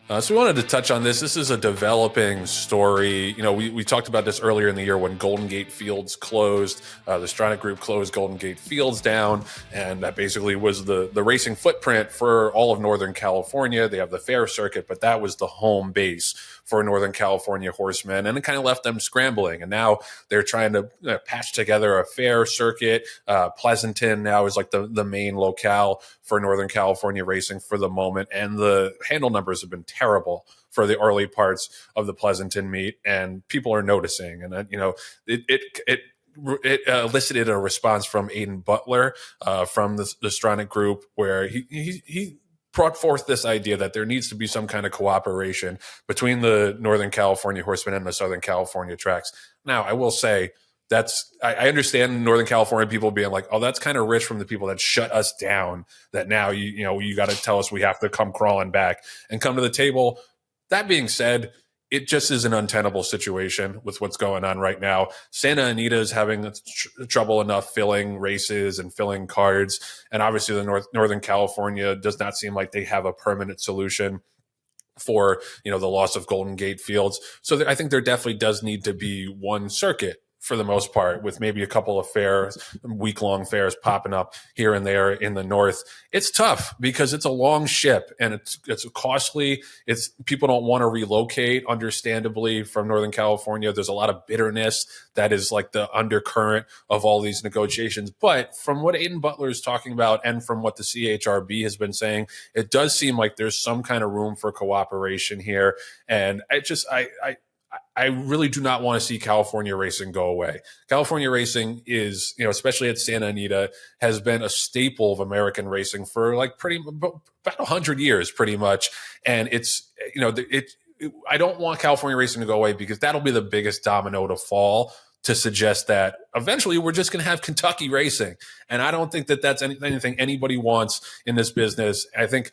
So we wanted to touch on this. This is a developing story. We talked about this earlier in the year when Golden Gate Fields closed. The Stronach Group closed Golden Gate Fields down, and that basically was the racing footprint for all of Northern California. They have the fair circuit, but that was the home base for Northern California horsemen, and it kind of left them scrambling. And now they're trying to patch together a fair circuit. Pleasanton now is like the main locale for Northern California racing for the moment, and the handle numbers have been terrible for the early parts of the Pleasanton meet, and people are noticing. And it elicited a response from Aiden Butler from the Stronach Group, where he brought forth this idea that there needs to be some kind of cooperation between the Northern California horsemen and the Southern California tracks. Now, I will say, I understand Northern California people being like, oh, that's kind of rich from the people that shut us down, that now you got to tell us we have to come crawling back and come to the table. That being said, it just is an untenable situation with what's going on right now. Santa Anita is having trouble enough filling races and filling cards, and obviously the Northern California does not seem like they have a permanent solution for the loss of Golden Gate Fields. So I think there definitely does need to be one circuit for the most part, with maybe a couple of fairs, week-long fairs popping up here and there in the north. It's tough because it's a long ship and it's costly. It's people don't want to relocate, understandably, from Northern California. There's a lot of bitterness that is like the undercurrent of all these negotiations. But from what Aiden Butler is talking about and from what the CHRB has been saying, it does seem like there's some kind of room for cooperation here. And I really do not want to see California racing go away. California racing is, especially at Santa Anita, has been a staple of American racing for like about 100 years, pretty much. And I don't want California racing to go away because that'll be the biggest domino to fall, to suggest that eventually we're just going to have Kentucky racing. And I don't think that that's anything anybody wants in this business. I think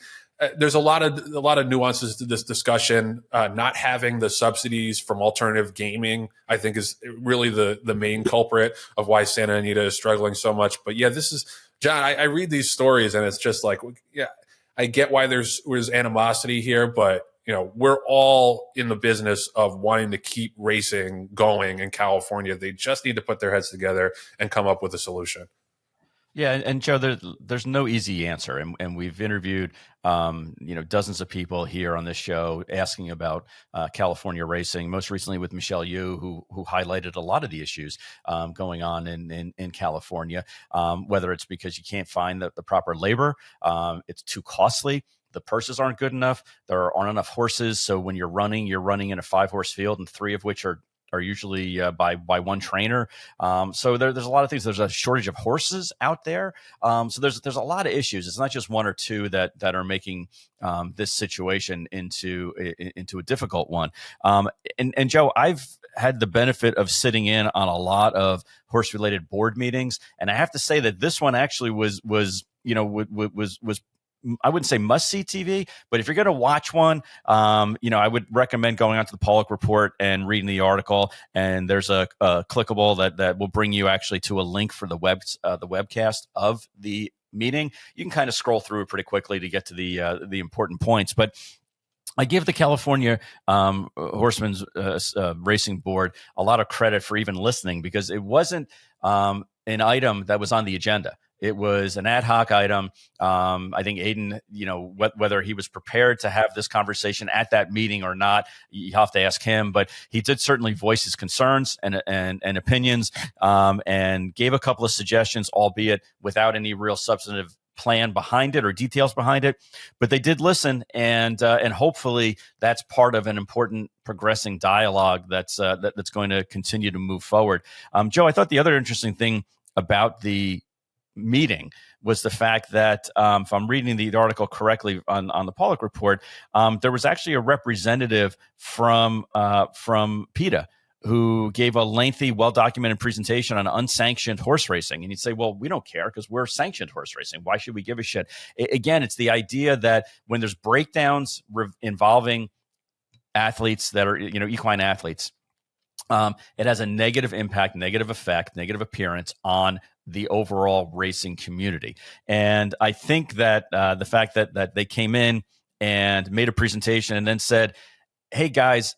there's a lot of nuances to this discussion. Not having the subsidies from alternative gaming, I think, is really the main culprit of why Santa Anita is struggling so much. But yeah, this is John. I read these stories and it's just like, yeah, I get why there's animosity here, but we're all in the business of wanting to keep racing going in California. They just need to put their heads together and come up with a solution. Yeah, and Joe, there's no easy answer, and we've interviewed dozens of people here on this show asking about California racing. Most recently with Michelle Yu, who highlighted a lot of the issues going on in California. Whether it's because you can't find the proper labor, it's too costly. The purses aren't good enough. There aren't enough horses. So when you're running in a 5-horse field, and 3 of which are usually by one trainer. So there's a lot of things. There's a shortage of horses out there. So there's a lot of issues. It's not just 1 or 2 that are making this situation into a difficult one. And Joe, I've had the benefit of sitting in on a lot of horse related board meetings, and I have to say that this one actually was I wouldn't say must-see TV, but if you're going to watch one, I would recommend going onto the Pollock Report and reading the article. And there's a clickable that will bring you actually to a link for the webcast of the meeting. You can kind of scroll through it pretty quickly to get to the important points. But I give the California Horsemen's Racing Board a lot of credit for even listening, because it wasn't an item that was on the agenda. It was an ad hoc item. I think Aiden, whether he was prepared to have this conversation at that meeting or not, you have to ask him. But he did certainly voice his concerns and opinions, and gave a couple of suggestions, albeit without any real substantive plan behind it or details behind it. But they did listen, and hopefully that's part of an important progressing dialogue that's going to continue to move forward. Joe, I thought the other interesting thing about the meeting was the fact that, if I'm reading the article correctly on the Pollock Report, there was actually a representative from PETA who gave a lengthy, well-documented presentation on unsanctioned horse racing. And you'd say, well, we don't care because we're sanctioned horse racing. Why should we give a shit? Again, it's the idea that when there's breakdowns involving athletes that are, equine athletes, it has a negative impact, negative effect, negative appearance on the overall racing community. And I think that the fact that they came in and made a presentation and then said, hey guys,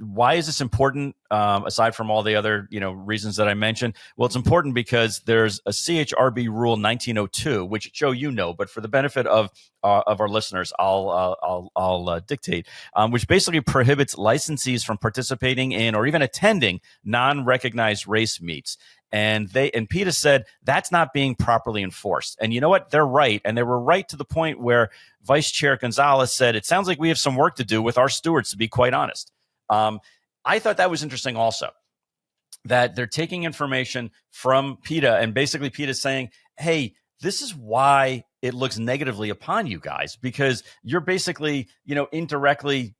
why is this important? Aside from all the other, reasons that I mentioned, well, it's important because there's a CHRB rule 1902, which Joe, but for the benefit of our listeners, I'll dictate, which basically prohibits licensees from participating in or even attending non-recognized race meets. And PETA said that's not being properly enforced. And you know what? They're right. And they were right to the point where Vice Chair Gonzalez said, it sounds like we have some work to do with our stewards, to be quite honest. I thought that was interesting also, that they're taking information from PETA and basically PETA saying, hey, this is why it looks negatively upon you guys, because you're basically, indirectly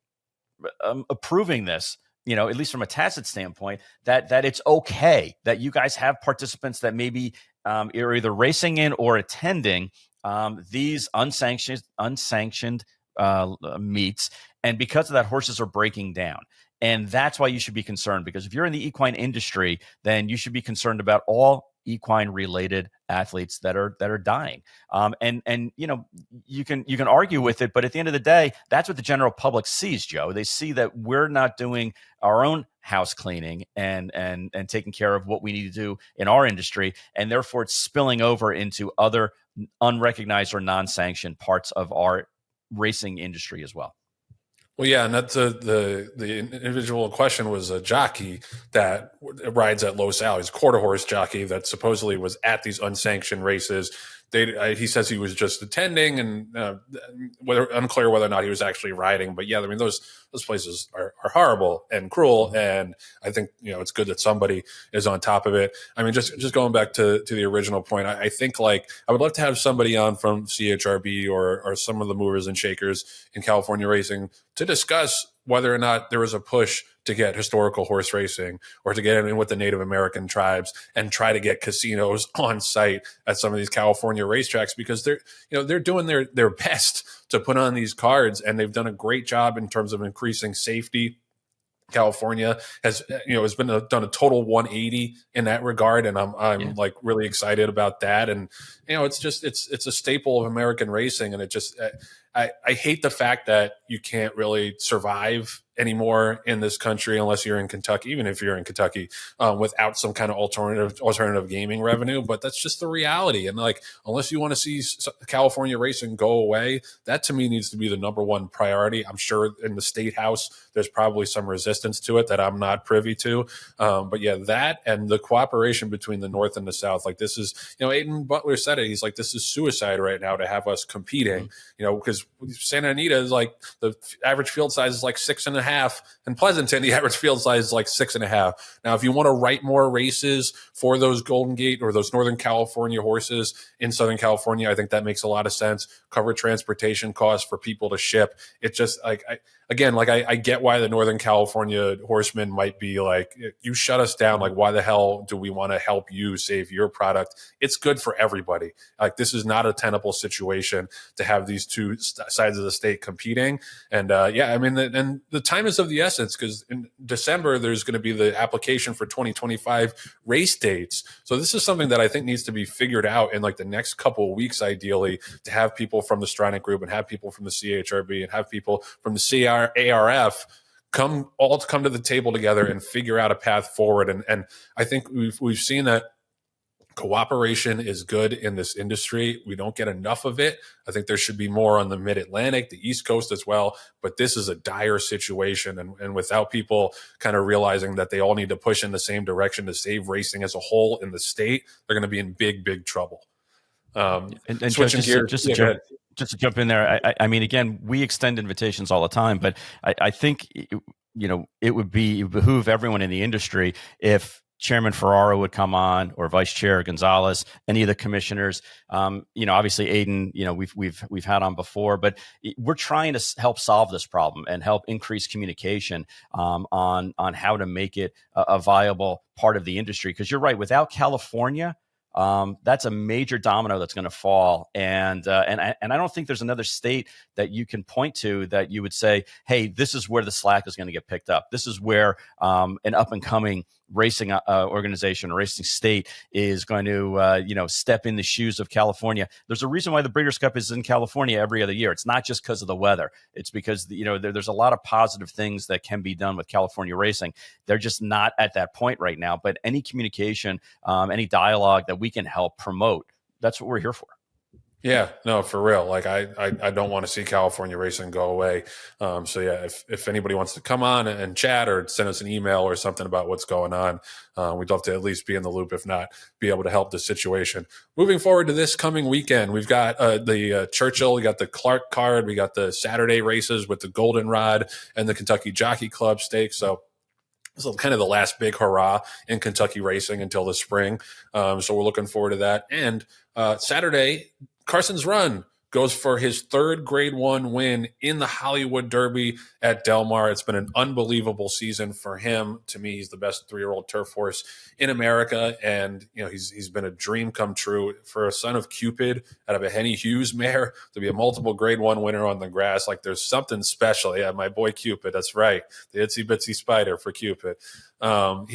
approving this, at least from a tacit standpoint, that it's okay that you guys have participants that maybe are either racing in or attending these unsanctioned meets. And because of that, horses are breaking down. And that's why you should be concerned, because if you're in the equine industry, then you should be concerned about all equine related athletes that are dying. And you can argue with it, but at the end of the day, that's what the general public sees, Joe. They see that we're not doing our own house cleaning and taking care of what we need to do in our industry, and therefore it's spilling over into other unrecognized or non-sanctioned parts of our racing industry as well. Well, yeah, and that's the individual in question was a jockey that rides at low salaries, quarter horse jockey that supposedly was at these unsanctioned races. He says he was just attending, and unclear whether or not he was actually riding. But yeah, I mean those places are horrible and cruel, and I think it's good that somebody is on top of it. I mean, just going back to the original point, I think I would love to have somebody on from CHRB or some of the movers and shakers in California racing to discuss whether or not there was a push to get historical horse racing or to get in with the Native American tribes and try to get casinos on site at some of these California racetracks, because they're doing their best to put on these cards, and they've done a great job in terms of increasing safety. California has done a total 180 in that regard, and I'm like really excited about that. And it's a staple of American racing, and it just I hate the fact that you can't really survive anymore in this country unless you're in Kentucky, even if you're in Kentucky, without some kind of alternative gaming revenue. But that's just the reality. And unless you want to see California racing go away, that to me needs to be the number one priority. I'm sure in the state house, there's probably some resistance to it that I'm not privy to. But yeah, that and the cooperation between the North and the South, this is, Aiden Butler said it. He's like, this is suicide right now to have us competing, because Santa Anita is the average field size is 6.5, and Pleasanton, the average field size is 6.5. Now, if you want to write more races for those Golden Gate or those Northern California horses in Southern California, I think that makes a lot of sense. Cover transportation costs for people to ship. It's just I get why the Northern California horsemen might be you shut us down. Why the hell do we want to help you save your product? It's good for everybody. This is not a tenable situation to have these two sides of the state competing. And and the time is of the essence, because in December, there's going to be the application for 2025 race dates. So this is something that I think needs to be figured out in the next couple of weeks, ideally, to have people from the Stronach Group and have people from the CHRB and have people from the ARF come to the table together and figure out a path forward. And I think we've seen that cooperation is good in this industry. We don't get enough of it. I think there should be more on the Mid-Atlantic, the East Coast as well. But this is a dire situation. And without people kind of realizing that they all need to push in the same direction to save racing as a whole in the state, they're going to be in big, big trouble. And switching gears, just to jump in there, I mean, again, we extend invitations all the time, but I think, it would behoove everyone in the industry if Chairman Ferraro would come on, or Vice Chair Gonzalez, any of the commissioners. Obviously Aiden, we've had on before, but we're trying to help solve this problem and help increase communication on how to make it a viable part of the industry. Because you're right, without California, that's a major domino that's going to fall. And I don't think there's another state that you can point to that you would say, hey, this is where the slack is going to get picked up. This is where an up and coming racing organization or racing state is going to, step in the shoes of California. There's a reason why the Breeders' Cup is in California every other year. It's not just because of the weather. It's because, there's a lot of positive things that can be done with California racing. They're just not at that point right now. But any communication, any dialogue that we can help promote, that's what we're here for. Yeah, no, for real. Like I don't want to see California racing go away. So yeah, if anybody wants to come on and chat or send us an email or something about what's going on, we'd love to at least be in the loop. If not, be able to help the situation. Moving forward to this coming weekend, we've got the Churchill, we got the Clark card, we got the Saturday races with the Goldenrod and the Kentucky Jockey Club Stakes. So this is kind of the last big hurrah in Kentucky racing until the spring. So we're looking forward to that. And Saturday, Carson's Run goes for his third Grade 1 win in the Hollywood Derby at Del Mar. It's been an unbelievable season for him. To me, he's the best 3-year-old turf horse in America, and he's been a dream come true for a son of Cupid out of a Henny Hughes mare to be a multiple Grade 1 winner on the grass. Like, there's something special. Yeah, my boy Cupid. That's right, the itsy bitsy spider for Cupid. I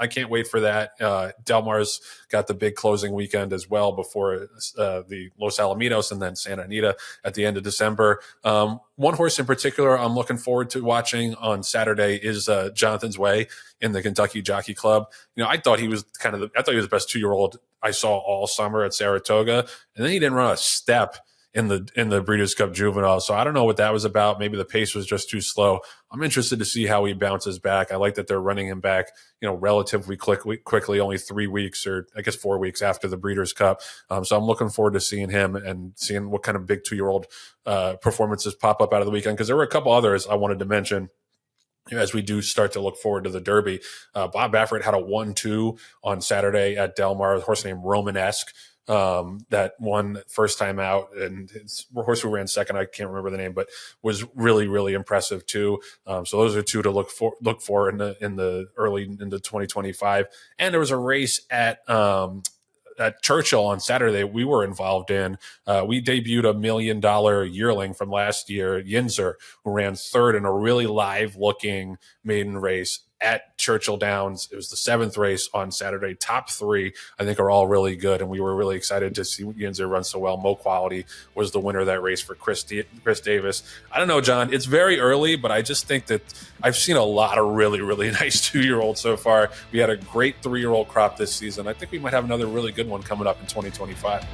can't wait for that. Del Mar's got the big closing weekend as well before the Los Alamitos and then Santa Anita at the end of December. One horse in particular I'm looking forward to watching on Saturday is Jonathan's Way in the Kentucky Jockey Club. I thought he was the best 2-year-old I saw all summer at Saratoga, and then he didn't run a step in the Breeders' Cup Juvenile. So I don't know what that was about. Maybe the pace was just too slow. I'm interested to see how he bounces back. I like that they're running him back, relatively quickly, only 3 weeks or I guess 4 weeks after the Breeders' Cup. So I'm looking forward to seeing him and seeing what kind of big 2-year-old performances pop up out of the weekend. Because there were a couple others I wanted to mention as we do start to look forward to the Derby. Bob Baffert had a 1-2 on Saturday at Del Mar, a horse named Romanesque. That won first time out, and it's a horse who ran second. I can't remember the name, but was really, really impressive too. So those are two to look for in the early into 2025. And there was a race at Churchill on Saturday we were involved in. We debuted $1 million yearling from last year, Yinzer, who ran third in a really live looking maiden race at Churchill Downs. It was the 7th race on Saturday. Top 3, I think, are all really good, and we were really excited to see Yinzer run so well. Mo Quality was the winner of that race for Chris Davis. I don't know, John. It's very early, but I just think that I've seen a lot of really, really nice 2-year-olds so far. We had a great 3-year-old crop this season. I think we might have another really good one coming up in 2025.